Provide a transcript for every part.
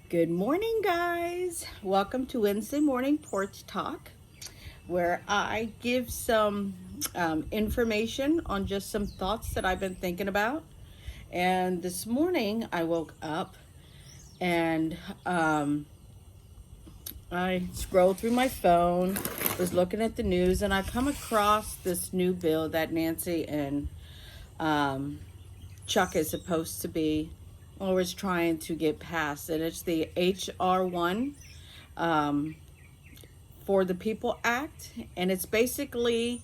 Good morning, guys. Welcome to Wednesday morning Porch Talk, where I give some information on just some thoughts that I've been thinking about. And this morning I woke up and I scrolled through my phone, was looking at the news, and I come across this new bill that Nancy and Chuck is supposed to be or is trying to get passed, and it's the HR1 for the People Act, and it's basically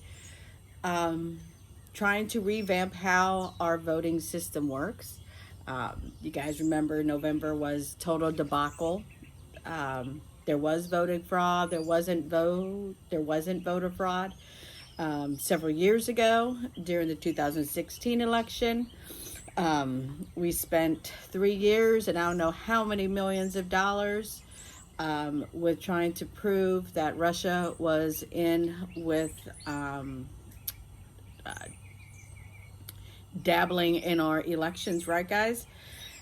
trying to revamp how our voting system works. You guys remember November was total debacle. There was voting fraud. There wasn't voter fraud. Several years ago, during the 2016 election, we spent 3 years and I don't know how many millions of dollars with trying to prove that Russia was in with dabbling in our elections, right, guys?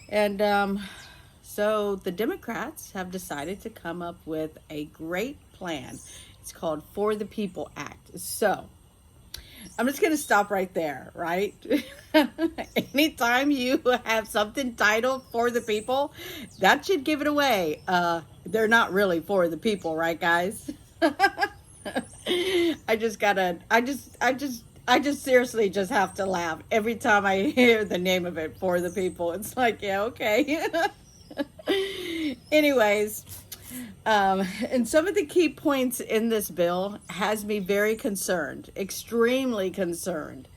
And so the Democrats have decided to come up with a great plan. It's called For the People Act. So I'm just going to stop right there, right? Anytime you have something titled For the People, that should give it away. They're not really for the people, right, guys? I just seriously just have to laugh every time I hear the name of it, For the People. It's like, yeah, okay. Anyways, and some of the key points in this bill has me very concerned, extremely concerned.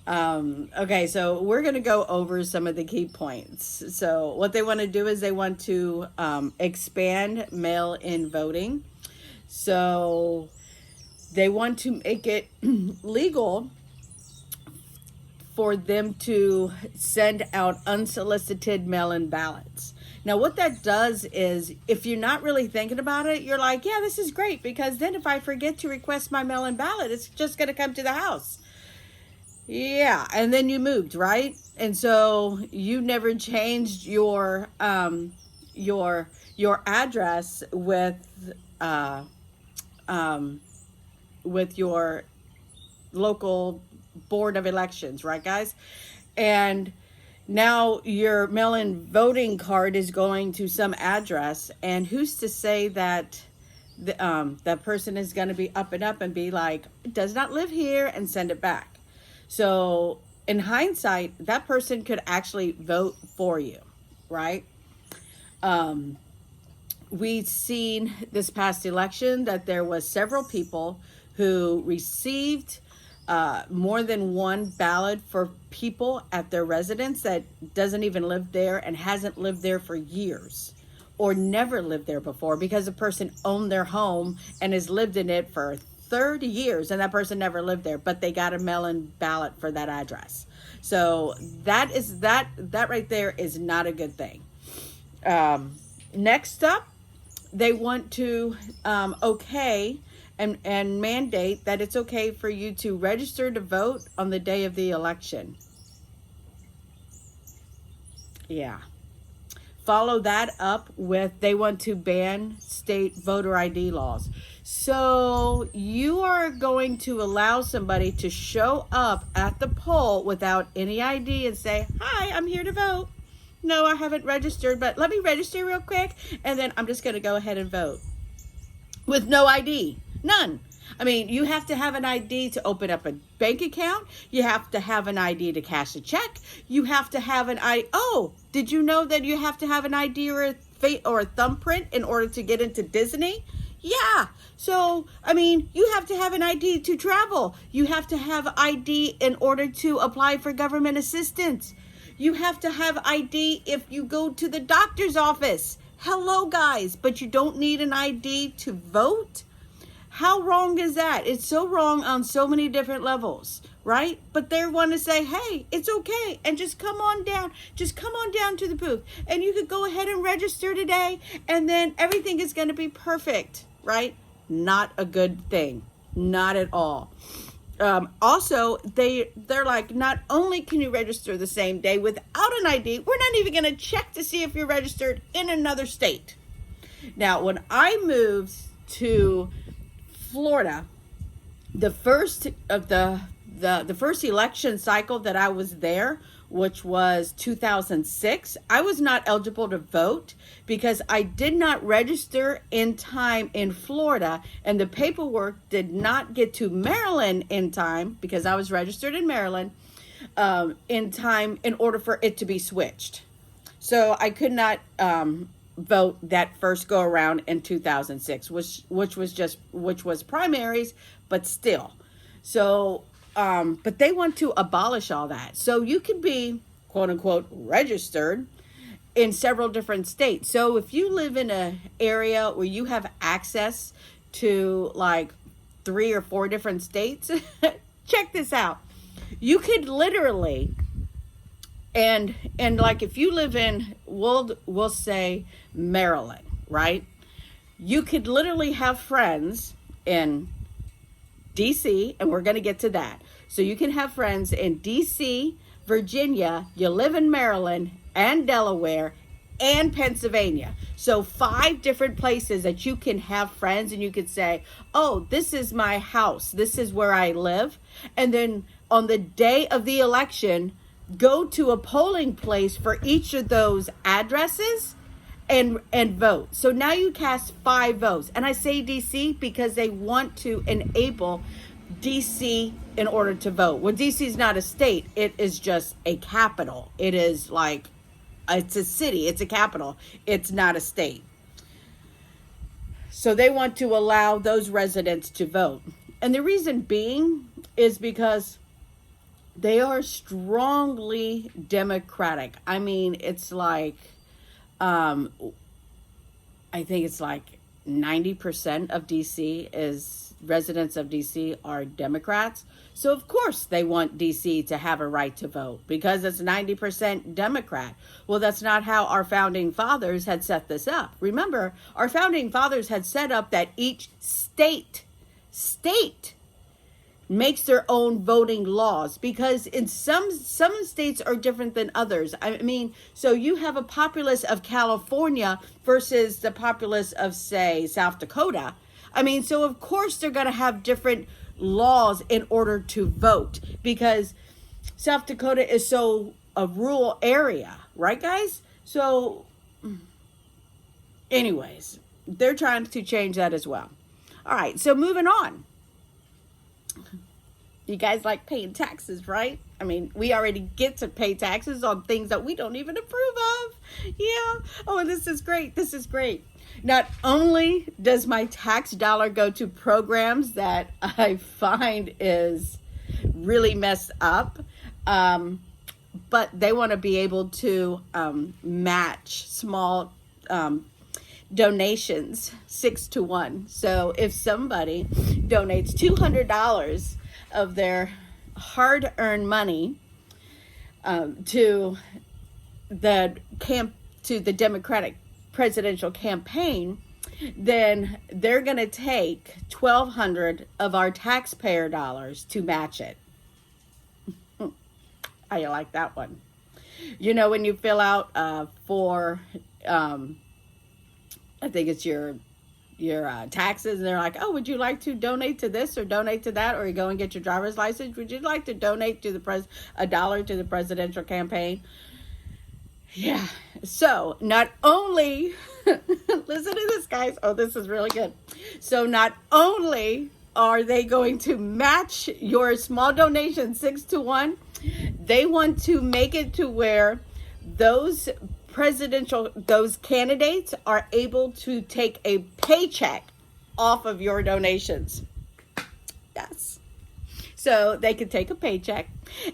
Okay, so we're going to go over some of the key points. So what they want to do is they want to expand mail-in voting. So they want to make it legal for them to send out unsolicited mail-in ballots. Now, what that does is, if you're not really thinking about it, you're like, yeah, this is great, because then if I forget to request my mail-in ballot, it's just going to come to the house. Yeah, and then you moved, right? And so you never changed your address with your local board of elections, right, guys? And now your mail-in voting card is going to some address, and who's to say that that person is going to be up and be like, does not live here, and send it back. So in hindsight, that person could actually vote for you, right? We've seen this past election that there was several people who received more than one ballot for people at their residence that doesn't even live there and hasn't lived there for years or never lived there before, because the person owned their home and has lived in it for 30 years and that person never lived there, but they got a mail-in ballot for that address. So that right there is not a good thing. Next up, they want to okay and mandate that it's okay for you to register to vote on the day of the election. Yeah. Follow that up with, they want to ban state voter ID laws. So you are going to allow somebody to show up at the poll without any ID and say, hi, I'm here to vote. No, I haven't registered, but let me register real quick, and then I'm just going to go ahead and vote. With no ID. None. I mean, you have to have an ID to open up a bank account. You have to have an ID to cash a check. You have to have an ID. Oh, did you know that you have to have an ID or a thumbprint in order to get into Disney? Yeah. So, I mean, you have to have an ID to travel. You have to have ID in order to apply for government assistance. You have to have ID if you go to the doctor's office. Hello, guys, but you don't need an ID to vote? How wrong is that? It's so wrong on so many different levels, right? But they want to say, hey, it's okay, and just come on down. Just come on down to the booth, and you could go ahead and register today, and then everything is going to be perfect, right? Not a good thing. Not at all. Also, they're like, not only can you register the same day without an ID, we're not even going to check to see if you're registered in another state. Now, when I moved to Florida, the first of the first election cycle that I was there, which was 2006, I was not eligible to vote because I did not register in time in Florida, and the paperwork did not get to Maryland in time because I was registered in Maryland in time in order for it to be switched. So I could not vote that first go around in 2006, which was primaries, but still. So but they want to abolish all that. So you could be, quote unquote, registered in several different states. So if you live in an area where you have access to like 3 or 4 different states, check this out. You could literally, and like if you live in, we'll say Maryland, right? You could literally have friends in DC, and we're going to get to that. So you can have friends in DC, Virginia, you live in Maryland and Delaware and Pennsylvania. So 5 different places that you can have friends, and you could say, oh, this is my house. This is where I live. And then on the day of the election, go to a polling place for each of those addresses and vote. So now you cast 5 votes. And I say DC because they want to enable DC in order to vote. Well, DC is not a state. It is just a capital. It is like, it's a city. It's a capital. It's not a state. So they want to allow those residents to vote. And the reason being is because they are strongly Democratic. I mean, it's like, I think it's like 90% of DC is residents of DC are Democrats. So of course they want DC to have a right to vote because it's 90% Democrat. Well, that's not how our founding fathers had set this up. Remember, our founding fathers had set up that each state makes their own voting laws because in some states are different than others. I mean, so you have a populace of California versus the populace of, say, South Dakota. I mean, so of course they're going to have different laws in order to vote because South Dakota is so a rural area, right, guys? So anyways, they're trying to change that as well. All right, so moving on. You guys like paying taxes, right? I mean, we already get to pay taxes on things that we don't even approve of. Yeah. Oh, and this is great. This is great. Not only does my tax dollar go to programs that I find is really messed up, but they want to be able to match small donations 6 to 1. So if somebody donates $200 of their hard-earned money to the Democratic presidential campaign, then they're going to take $1,200 of our taxpayer dollars to match it. How you like that one? You know, when you fill out for I think it's your taxes, and they're like, oh, would you like to donate to this or donate to that, or you go and get your driver's license? Would you like to donate to $1 to the presidential campaign? Yeah. So not only listen to this, guys. Oh, this is really good. So not only are they going to match your small donation 6 to 1, they want to make it to where those candidates are able to take a paycheck off of your donations. Yes. So they can take a paycheck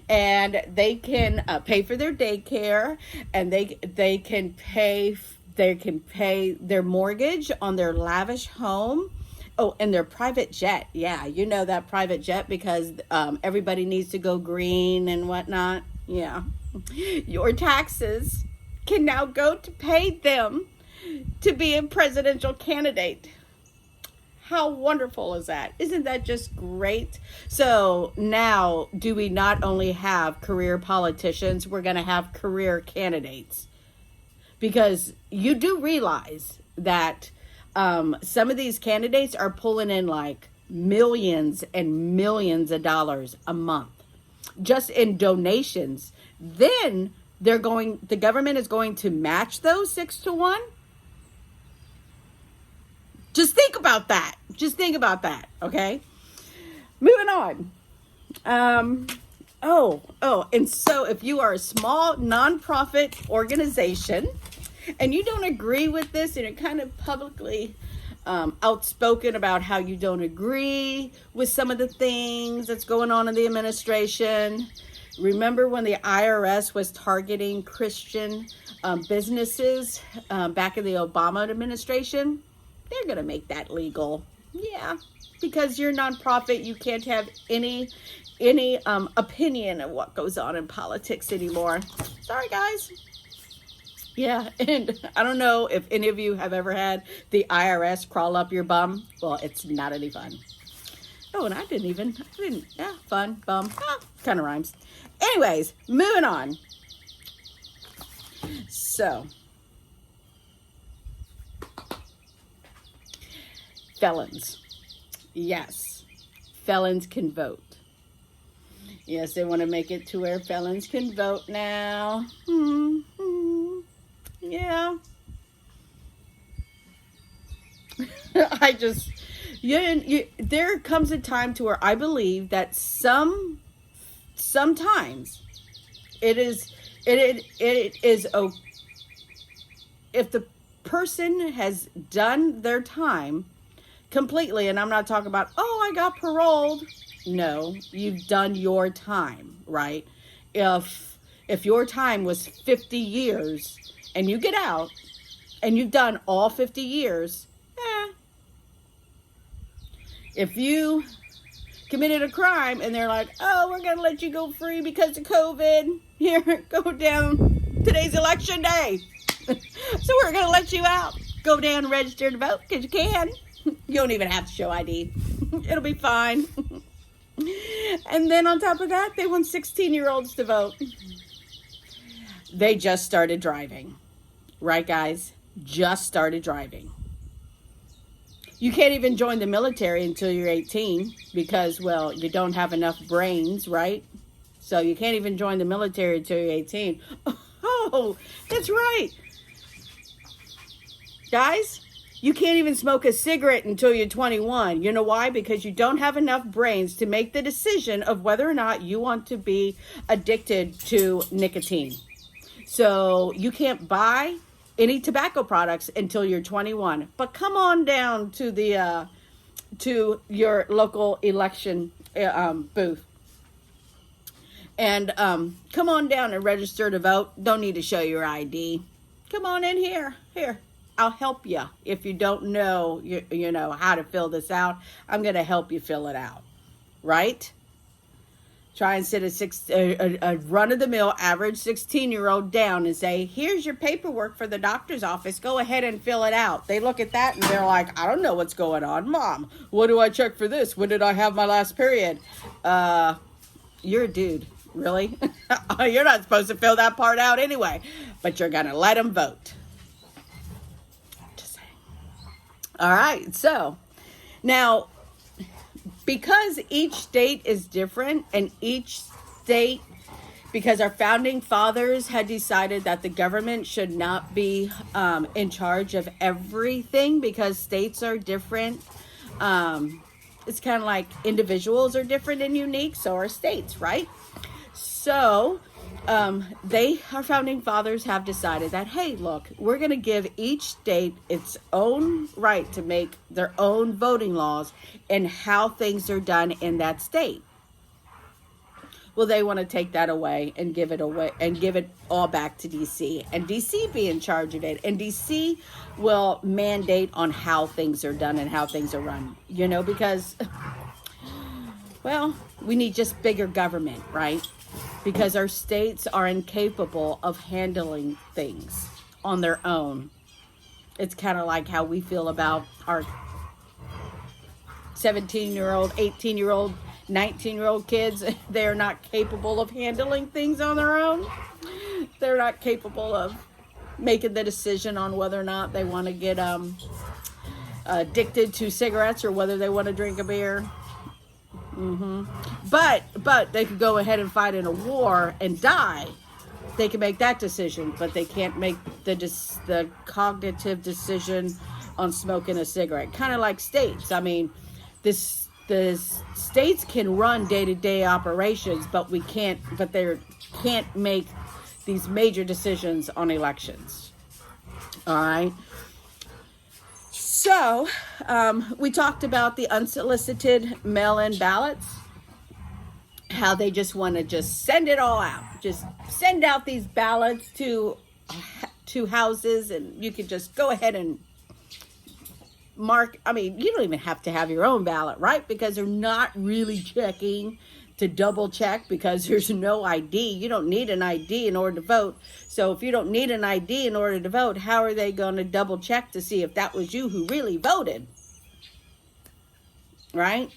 and they can pay for their daycare, and they can pay their mortgage on their lavish home. Oh, and their private jet. Yeah, you know that private jet because everybody needs to go green and whatnot. Yeah. Your taxes can now go to pay them to be a presidential candidate. How wonderful is that? Isn't that just great? So now, do we not only have career politicians, we're going to have career candidates? Because you do realize that some of these candidates are pulling in like millions and millions of dollars a month just in donations. Then the government is going to match those 6-1. Just think about that. Okay. Moving on. And so if you are a small nonprofit organization and you don't agree with this, and you're kind of publicly outspoken about how you don't agree with some of the things that's going on in the administration. Remember when the IRS was targeting Christian businesses back in the Obama administration? They're going to make that legal. Yeah, because you're a nonprofit, you can't have any opinion of what goes on in politics anymore. Sorry, guys. Yeah, and I don't know if any of you have ever had the IRS crawl up your bum. Well, it's not any fun. Oh, and I didn't, fun, bum, kind of rhymes. Anyways, moving on. So, felons. Yes, felons can vote. Yes, they want to make it to where felons can vote now. Yeah. There comes a time to where I believe that sometimes it is if the person has done their time completely, and I'm not talking about, I got paroled. No, you've done your time, right? If your time was 50 years and you get out and you've done all 50 years, if you committed a crime and they're like, we're going to let you go free because of COVID, here, go down, today's election day. So we're going to let you out. Go down and register to vote because you can. You don't even have to show ID. It'll be fine. And then on top of that, they want 16-year-olds to vote. They just started driving. Right, guys? Just started driving. You can't even join the military until you're 18 because, well, you don't have enough brains, right? So you can't even join the military until you're 18. Oh, that's right. Guys, you can't even smoke a cigarette until you're 21. You know why? Because you don't have enough brains to make the decision of whether or not you want to be addicted to nicotine. So you can't buy any tobacco products until you're 21. But come on down to the to your local election booth. And come on down and register to vote. Don't need to show your ID. Come on in here. Here, I'll help you. If you don't know, you know how to fill this out, I'm going to help you fill it out. Right? Try and sit a run-of-the-mill average 16-year-old down and say, here's your paperwork for the doctor's office. Go ahead and fill it out. They look at that and they're like, I don't know what's going on. Mom, what do I check for this? When did I have my last period? You're a dude. Really? You're not supposed to fill that part out anyway. But you're going to let them vote. Just saying. All right. So, now, because each state is different, and each state, because our founding fathers had decided that the government should not be in charge of everything because states are different. It's kind of like individuals are different and unique, so are states, right? So our founding fathers have decided that, hey, look, we're going to give each state its own right to make their own voting laws and how things are done in that state. Well, they want to take that away and give it all back to DC, and DC be in charge of it, and DC will mandate on how things are done and how things are run, because, well, we need just bigger government, right? Because our states are incapable of handling things on their own. It's kind of like how we feel about our 17-year-old, 18-year-old, 19-year-old kids. They're not capable of handling things on their own. They're not capable of making the decision on whether or not they want to get addicted to cigarettes or whether they want to drink a beer. But they could go ahead and fight in a war and die. They can make that decision, but they can't make the cognitive decision on smoking a cigarette. Kind of like states. I mean, the states can run day-to-day operations, but they can't make these major decisions on elections. All right. So, we talked about the unsolicited mail-in ballots, how they just want to just send it all out. Just send out these ballots to houses, and you can just go ahead and mark. I mean, you don't even have to have your own ballot, right? Because they're not really checking to double check, because there's no ID. You don't need an ID in order to vote. So if you don't need an ID in order to vote, how are they going to double check to see if that was you who really voted? Right?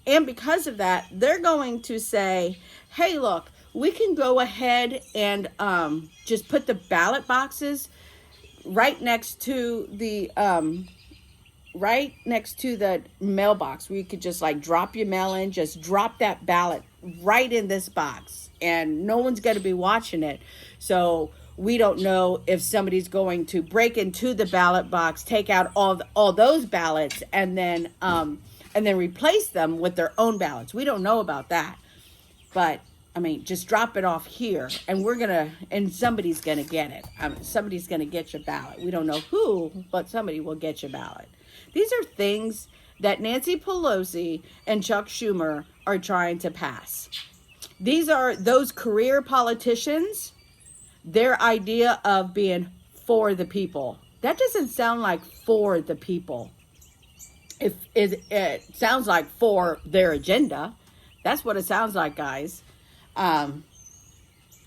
And because of that, they're going to say, hey, look, we can go ahead and just put the ballot boxes right next to the mailbox, where you could just like drop your mail in, just drop that ballot right in this box, and no one's going to be watching it. So we don't know if somebody's going to break into the ballot box, take out all those ballots, and then replace them with their own ballots. We don't know about that. But I mean, just drop it off here, and somebody's gonna get it. Somebody's gonna get your ballot. We don't know who, but somebody will get your ballot. These are things that Nancy Pelosi and Chuck Schumer are trying to pass. These are those career politicians, their idea of being for the people. That doesn't sound like for the people. It sounds like for their agenda. That's what it sounds like, guys.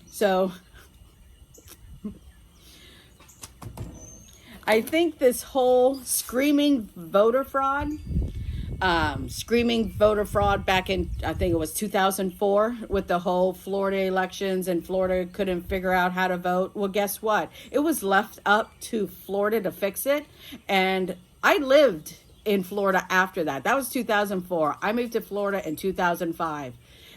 So I think this whole screaming voter fraud back in, I think it was 2004, with the whole Florida elections, and Florida couldn't figure out how to vote. Well, guess what? It was left up to Florida to fix it. And I lived in Florida after that. That was 2004. I moved to Florida in 2005.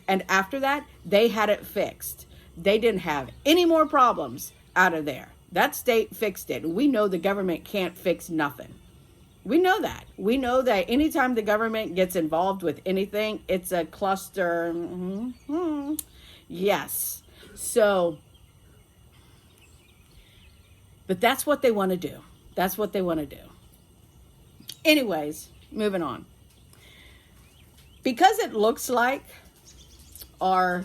And after that, they had it fixed. They didn't have any more problems out of there. That state fixed it. We know the government can't fix nothing. We know that. We know that anytime the government gets involved with anything, it's a cluster. Yes. So, but that's what they want to do. That's what they want to do. Anyways, moving on. Because it looks like our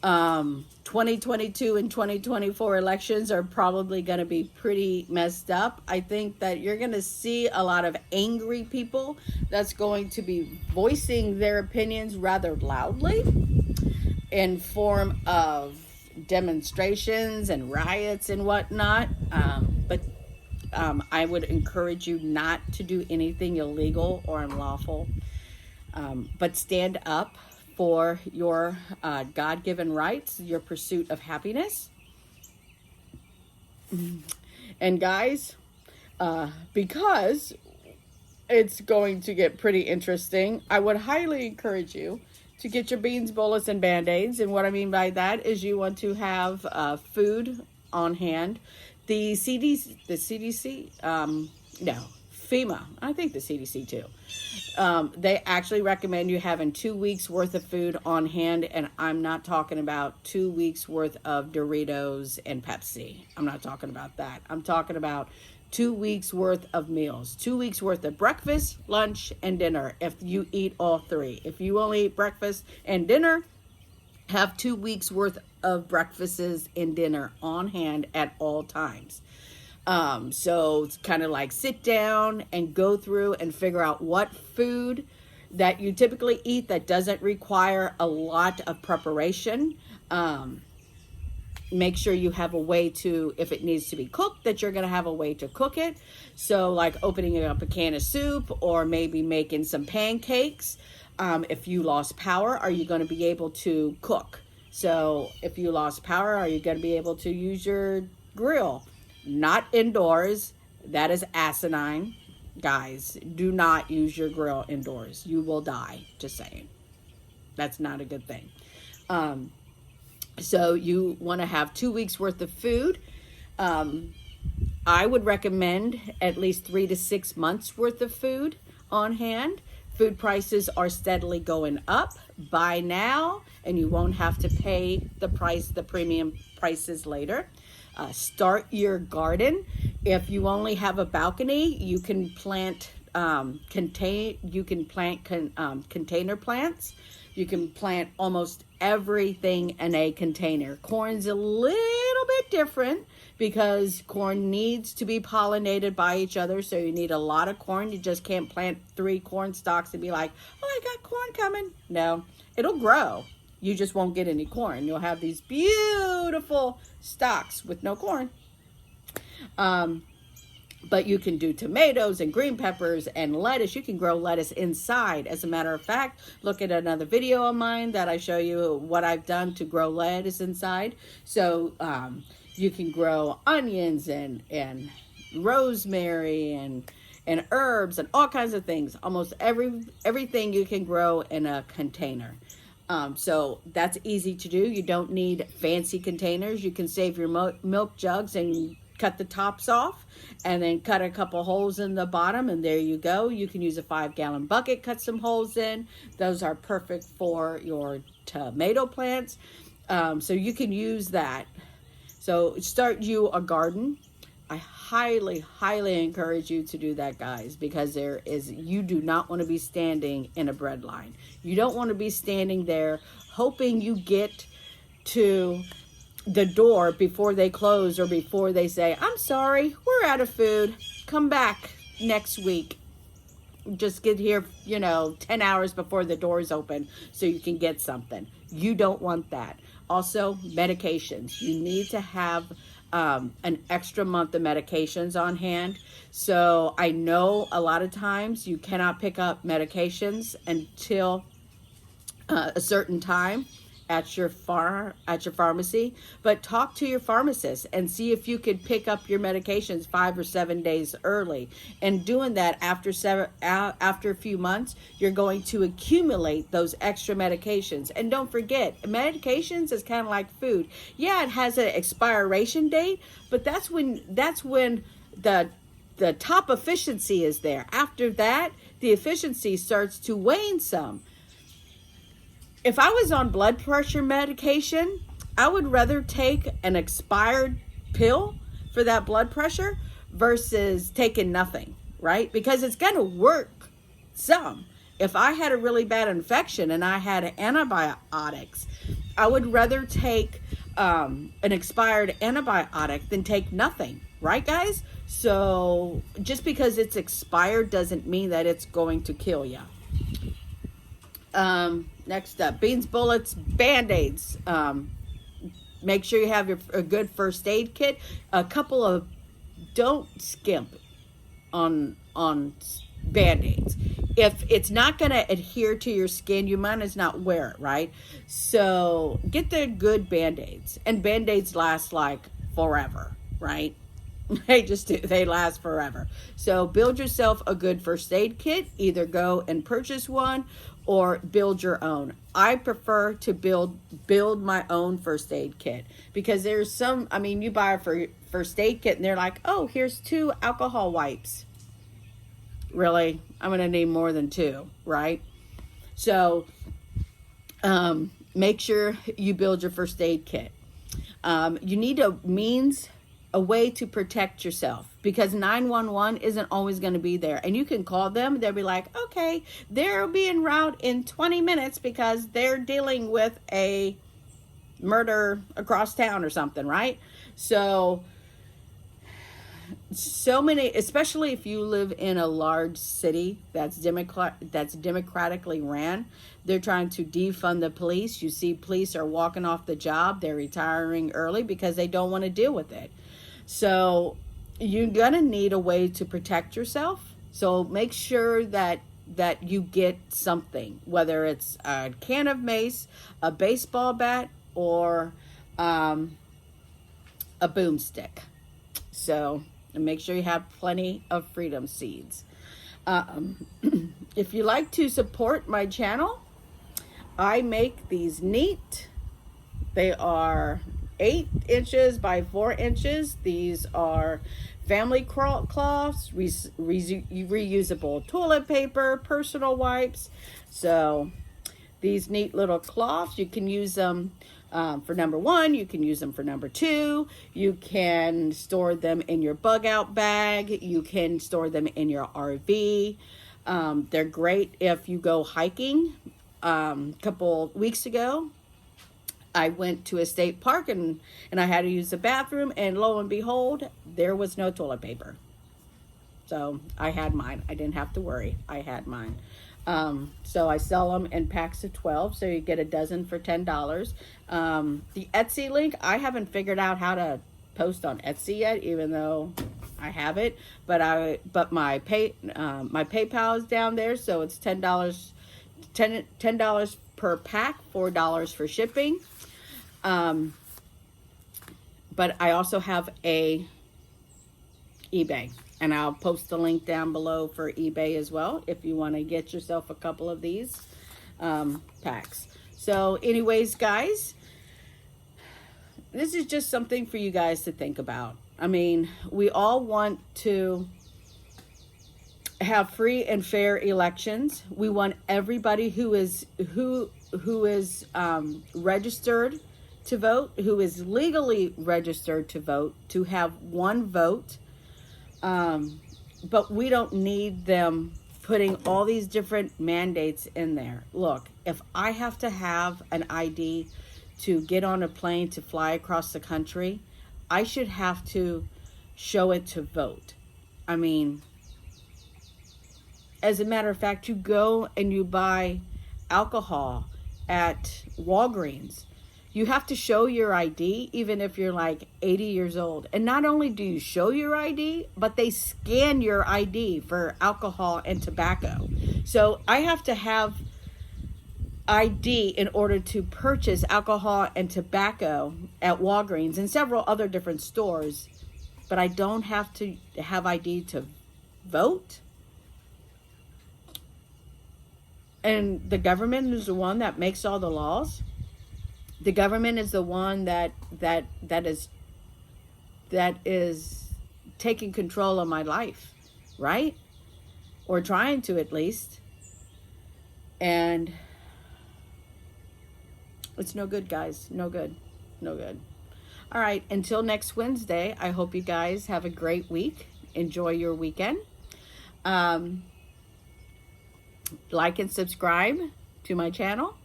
2022 and 2024 elections are probably going to be pretty messed up, I think that you're going to see a lot of angry people that's going to be voicing their opinions rather loudly in form of demonstrations and riots and whatnot. But I would encourage you not to do anything illegal or unlawful, but stand up for your God-given rights, your pursuit of happiness. And guys, because it's going to get pretty interesting, I would highly encourage you to get your beans, bullets, and Band-Aids. And what I mean by that is you want to have food on hand. The CDC, FEMA, I think the CDC too. They actually recommend you having 2 weeks worth of food on hand, and I'm not talking about 2 weeks worth of Doritos and Pepsi. I'm not talking about that. I'm talking about 2 weeks worth of meals, 2 weeks worth of breakfast, lunch, and dinner. If you eat all three, if you only eat breakfast and dinner, have 2 weeks worth of breakfasts and dinner on hand at all times. So it's kind of like sit down and go through and figure out what food that you typically eat that doesn't require a lot of preparation. make sure you have a way to, if it needs to be cooked, that you're going to have a way to cook it. So like opening up a can of soup, or maybe making some pancakes. If you lost power, are you going to be able to cook? So if you lost power, are you going to be able to use your grill? Not indoors. That is asinine. Guys, do not use your grill indoors. You will die. Just saying. That's not a good thing. So you want to have 2 weeks worth of food. I would recommend at least 3 to 6 months worth of food on hand. Food prices are steadily going up. Buy now, and you won't have to pay the premium prices later. Start your garden. If you only have a balcony, you can plant container plants. You can plant almost everything in a container. Corn's a little bit different because corn needs to be pollinated by each other. So you need a lot of corn. You just can't plant 3 corn stalks and be like, oh, I got corn coming. No, it'll grow. You just won't get any corn. You'll have these beautiful stalks with no corn. But you can do tomatoes and green peppers and lettuce. You can grow lettuce inside. As a matter of fact, look at another video of mine that I show you what I've done to grow lettuce inside. So you can grow onions and rosemary and herbs and all kinds of things. Almost everything you can grow in a container. So that's easy to do. You don't need fancy containers. You can save your milk jugs and cut the tops off and then cut a couple holes in the bottom, and there you go. You can use a 5-gallon bucket, cut some holes in. Those are perfect for your tomato plants. So you can use that. So start you a garden. I highly, highly encourage you to do that, guys, because you do not want to be standing in a bread line. You don't want to be standing there hoping you get to the door before they close or before they say, I'm sorry, we're out of food. Come back next week. Just get here, 10 hours before the doors open so you can get something. You don't want that. Also, medications. You need to have an extra month of medications on hand. So I know a lot of times you cannot pick up medications until a certain time at your pharmacy, but talk to your pharmacist and see if you could pick up your medications 5 or 7 days early. And doing that after a few months, you're going to accumulate those extra medications. And don't forget, medications is kind of like food. Yeah, it has an expiration date, but that's when the top efficiency is there. After that, the efficiency starts to wane some. If I was on blood pressure medication, I would rather take an expired pill for that blood pressure versus taking nothing, right? Because it's going to work some. If I had a really bad infection and I had antibiotics, I would rather take an expired antibiotic than take nothing, right, guys? So just because it's expired doesn't mean that it's going to kill you. Next up, beans, bullets, Band-Aids. Make sure you have a good first aid kit. Don't skimp on Band-Aids. If it's not going to adhere to your skin, you might as not wear it, right? So get the good Band-Aids. And Band-Aids last like forever, right? They last forever. So build yourself a good first aid kit. Either go and purchase one or build your own. I prefer to build my own first aid kit because there's you buy a first aid kit and they're like, oh, here's 2 alcohol wipes. Really? I'm going to need more than 2, right? So make sure you build your first aid kit. You need a way to protect yourself because 911 isn't always going to be there. And you can call them. They'll be like, okay, they'll be en route in 20 minutes because they're dealing with a murder across town or something, right? So so many, especially if you live in a large city that's democratically ran. They're trying to defund the police. You see police are walking off the job. They're retiring early because they don't want to deal with it. So you're going to need a way to protect yourself. So make sure that you get something, whether it's a can of mace, a baseball bat, or a boomstick. So and make sure you have plenty of freedom seeds. If you like to support my channel, I make these neat. They are 8 inches by 4 inches. These are family cloths, reusable toilet paper, personal wipes. So these neat little cloths, you can use them for number 1, you can use them for number 2, you can store them in your bug out bag, you can store them in your RV. They're great if you go hiking. A couple weeks ago, I went to a state park and I had to use the bathroom, and lo and behold, there was no toilet paper. So I had mine. I didn't have to worry. I had mine. So I sell them in packs of 12, so you get a dozen for $10. The Etsy link, I haven't figured out how to post on Etsy yet, even though I have it. But my PayPal is down there, so it's $10 per pack, $4 for shipping. But I also have a eBay, and I'll post the link down below for eBay as well if you want to get yourself a couple of these packs. So anyways, guys, this is just something for you guys to think about. I mean, we all want to have free and fair elections. We want everybody who is registered to vote, who is legally registered to vote, to have one vote. But we don't need them putting all these different mandates in there. Look, if I have to have an ID to get on a plane to fly across the country, I should have to show it to vote. I mean, as a matter of fact, you go and you buy alcohol at Walgreens. You have to show your ID even if you're like 80 years old. And not only do you show your ID, but they scan your ID for alcohol and tobacco. So I have to have ID in order to purchase alcohol and tobacco at Walgreens and several other different stores. But I don't have to have ID to vote. And the government is the one that makes all the laws. The government is the one that is taking control of my life, right? Or trying to, at least. And it's no good, guys. No good. No good. All right. Until next Wednesday, I hope you guys have a great week. Enjoy your weekend. Like and subscribe to my channel.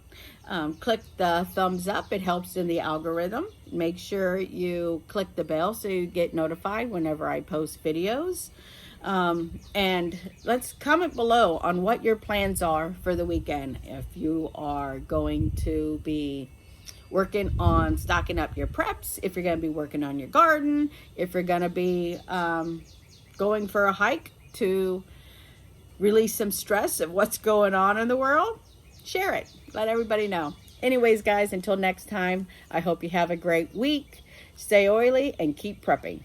Click the thumbs up. It helps in the algorithm. Make sure you click the bell so you get notified whenever I post videos. And let's comment below on what your plans are for the weekend. If you are going to be working on stocking up your preps, if you're going to be working on your garden, if you're going to be going for a hike to release some stress of what's going on in the world, share it. Let everybody know. Anyways, guys, until next time, I hope you have a great week. Stay oily and keep prepping.